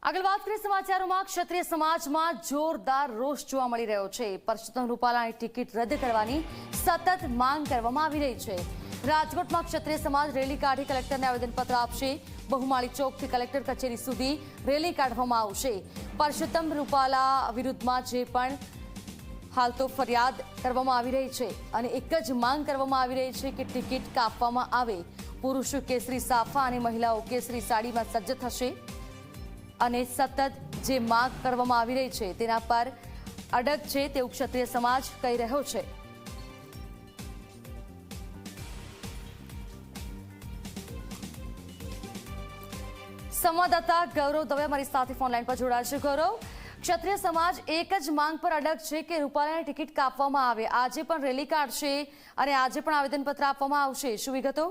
આગળ વાત કરીએ સમાચારોમાં ક્ષત્રિય સમાજમાં જોરદાર રોષ જોવા મળી રહ્યો છે। પરસોત્તમ રૂપાલાની ટિકિટ રદ કરવાની સતત માંગ કરવામાં આવી રહી છે। રાજકોટમાં ક્ષત્રિય સમાજ રેલી કાઢી કલેક્ટરને આવેદનપત્ર આપશે। બહુમાળી ચોકથી કલેક્ટર કચેરી સુધી રેલી કાઢવામાં આવશે। પરસોત્તમ રૂપાલા વિરુદ્ધમાં જે પણ હાલ તો ફરિયાદ કરવામાં આવી રહી છે અને એક જ માંગ કરવામાં આવી રહી છે કે ટિકિટ કાપવામાં આવે। પુરુષો કેસરી સાફા અને મહિલાઓ કેસરી સાડીમાં સજ્જ થશે અને સતત જે માંગ કરવામાં આવી રહી છે તેના પર અડગ છે તેવું ક્ષત્રિય સમાજ કહી રહ્યો છે। સંવાદદાતા ગૌરવ દવે મારી સાથે ફોન લાઈન પર જોડાયા છે। ગૌરવ, ક્ષત્રિય સમાજ એક જ માંગ પર અડગ છે કે રૂપાલાની ટિકિટ કાપવામાં આવે। આજે પણ રેલી કાઢશે અને આજે પણ આવેદનપત્ર આપવામાં આવશે, શું વિગતો?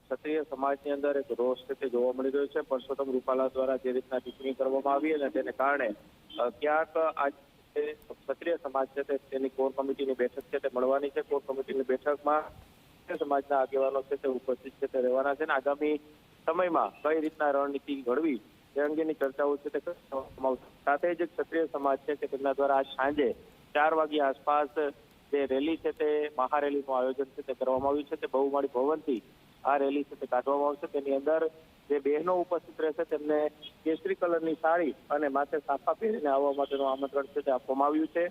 ક્ષત્રિય સમાજની અંદર એક રોષ છે જોવા મળી રહ્યો છે। પરસોત્તમ રૂપાલા દ્વારા જે રીતના ટિપ્પણી કરવામાં આવી અને તેને કારણે ક્યાંક આજ ક્ષત્રિય સમાજ છે તેની કોર કમિટીની બેઠક છે તે મળવાની છે। કોર કમિટીની બેઠકમાં સમાજના આગેવાનો છે તે ઉપસ્થિત છે તે રહેવાના છે અને આગામી સમયમાં કઈ રીતના રણનીતિ ઘડવી તે અંગેની ચર્ચાઓ છે તે કરવામાં આવશે। સાથે જ ક્ષત્રિય સમાજ છે કે તેમના દ્વારા આજ સાંજે 4 વાગ્યા આસપાસ જે રેલી છે તે મહારેલીનું આયોજન છે તે કરવામાં આવ્યું છે। તે બહુમાળી ભવનથી આ રેલી છે તે કાઢવામાં આવશે। તેની અંદર જે બહેનો ઉપસ્થિત રહેશે તેમને કેસરી કલરની સાડી અને માથે સાફા પહેરીને આવવા માટેનું આમંત્રણ છે તે આપવામાં આવ્યું છે।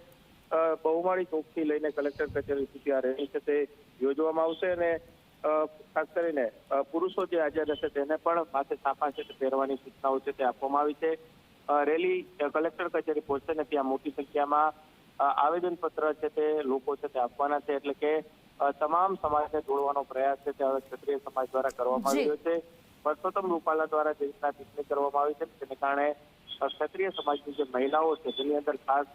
બહુમાળી ચોકથી લઈને કલેક્ટર કચેરી સુધી આ રેલી છે તે યોજવામાં આવશે અને ખાસ કરીને પુરુષો જે હાજર રહેશે તેને પણ માથે સાફા છે તે પહેરવાની સૂચનાઓ છે તે આપવામાં આવી છે। રેલી કલેક્ટર કચેરી પહોંચશે ને ત્યાં મોટી સંખ્યામાં આવેદનપત્ર છે તે લોકો છે તે આપવાના છે। એટલે કે તમામ સમાજને જોડવાનો પ્રયાસ છે તે હવે ક્ષત્રિય સમાજ દ્વારા કરવામાં આવી રહ્યો છે। પરસોત્તમ રૂપાલા દ્વારા જે રીતના ટિપ્પણી કરવામાં આવી છે તેને કારણે ક્ષત્રિય સમાજની જે મહિલાઓ છે તેની અંદર ખાસ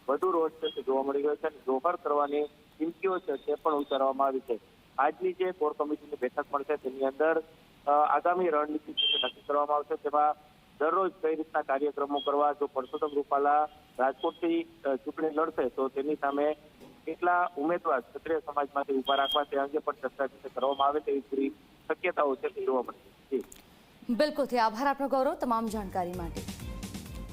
વધુ રોષ છે તે જોવા મળી રહ્યો છે અને જોહર કરવાની ચીમકીઓ છે તે પણ ઉચ્ચારવામાં આવી છે। આજની જે કોર કમિટીની બેઠક મળશે તેની અંદર આગામી રણનીતિ છે તે નક્કી કરવામાં આવશે। તેમાં દરરોજ કઈ રીતના કાર્યક્રમો કરવા, જો પરસોત્તમ રૂપાલા રાજકોટથી ચૂંટણી લડશે તો તેની સામે કેટલા ઉમેદવાર ક્ષત્રિય સમાજમાંથી ઉભા રાખવા તે અંગે પણ ચર્ચા કરવામાં આવે તેવી પૂરી શક્યતાઓ છે તે જોવા મળે છે। બિલકુલ, આભાર આપનો ગૌરવ તમામ જાણકારી માટે।